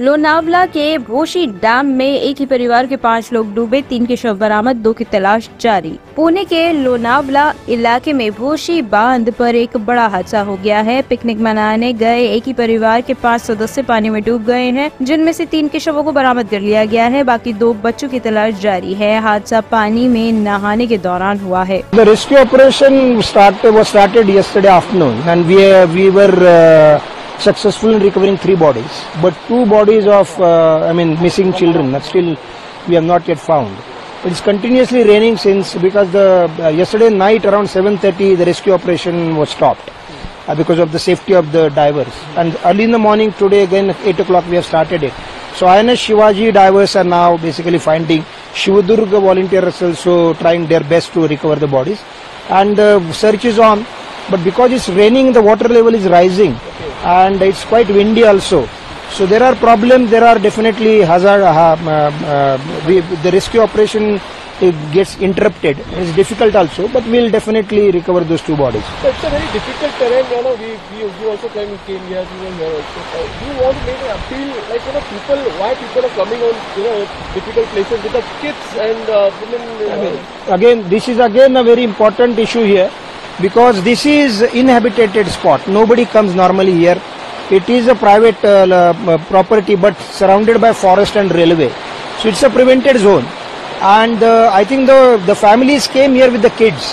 लोनावला के भोशी डैम में एक ही परिवार के 5 लोग डूबे, 3 के शव बरामद, 2 की तलाश जारी। पुणे के लोनावला इलाके में भोशी बांध पर एक बड़ा हादसा हो गया है। पिकनिक मनाने गए एक ही परिवार के 5 सदस्य पानी में डूब गए हैं, जिनमें से 3 के शवों को बरामद कर लिया गया है। बाकी 2 बच्चों की तलाश जारी है। हादसा पानी में नहाने के दौरान हुआ है। The rescue operation was started yesterday afternoon, and we were successful in recovering 3 bodies, but 2 bodies of missing children that still we have not yet found. It is continuously raining since, because yesterday night around 7:30 the rescue operation was stopped because of the safety of the divers, and early in the morning today again at 8 o'clock we have started it. So INS Shivaji divers are now basically finding. Shivadurga volunteers also trying their best to recover the bodies, and the search is on, but because it's raining the water level is rising and it's quite windy also, so there are problems. There are definitely hazard. The rescue operation gets interrupted. It's difficult also, but we'll definitely recover those 2 bodies. It's a very difficult terrain, we also came here also. Do you want to make an appeal, like, why people are coming on, difficult places with the kids and women? Again, this is again a very important issue here, because this is inhabited spot. Nobody comes normally here. It is a private property, but surrounded by forest and railway, so it's a prevented zone. And I think the families came here with the kids,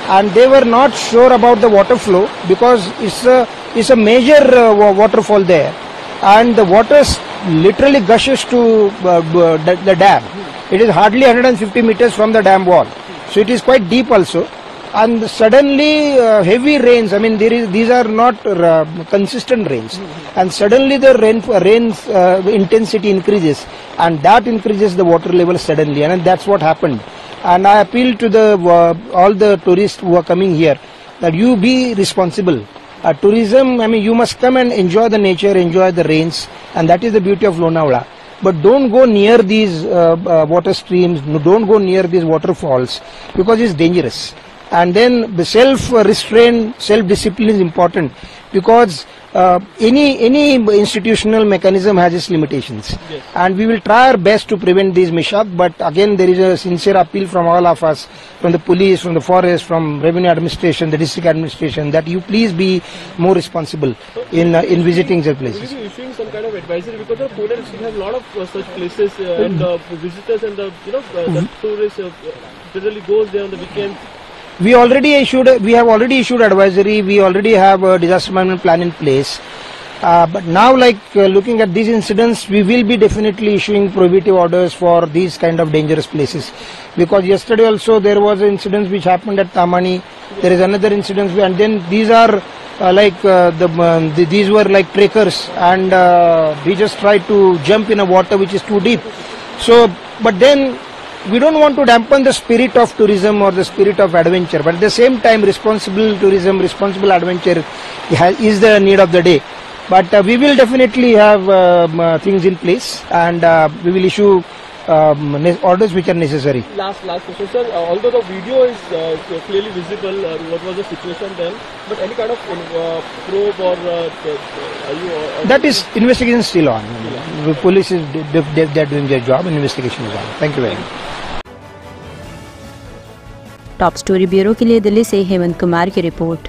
and they were not sure about the water flow, because it's a major waterfall there, and the water literally gushes to the dam. It is hardly 150 meters from the dam wall, so it is quite deep also. And suddenly heavy rains, these are not consistent rains, and suddenly the rain's intensity increases, and that increases the water level suddenly, and that's what happened. And I appeal to all the tourists who are coming here that you be responsible. Tourism, you must come and enjoy the nature, enjoy the rains, and that is the beauty of Lonavala. But don't go near these water streams, don't go near these waterfalls, because it's dangerous. And then the self-restraint, self-discipline is important, because any institutional mechanism has its limitations. Yes. And we will try our best to prevent these mishaps. But again, there is a sincere appeal from all of us, from the police, from the forest, from revenue administration, the district administration, that you please be more responsible in visiting the places. Will you be issuing some kind of advisory, because the Pune district has a lot of such places, and visitors and the tourists generally goes there on the weekend. We have already issued advisory. We already have a disaster management plan in place. But now, looking at these incidents, we will be definitely issuing prohibitive orders for these kind of dangerous places. Because yesterday also there was an incident which happened at Tamani. There is another incident, and then these are these were like trekkers, and we just tried to jump in a water which is too deep. So, but then we don't want to dampen the spirit of tourism or the spirit of adventure, but at the same time responsible tourism, responsible adventure is the need of the day. But we will definitely have things in place, and we will issue orders which are necessary. Last question, sir. Although the video is clearly visible, what was the situation then? But any kind of probe or that is investigation still on. The police is they're doing their job, and investigation is on. Thank you very much. Top story bureau के लिए दिल्ली से हेमंत कुमार की report.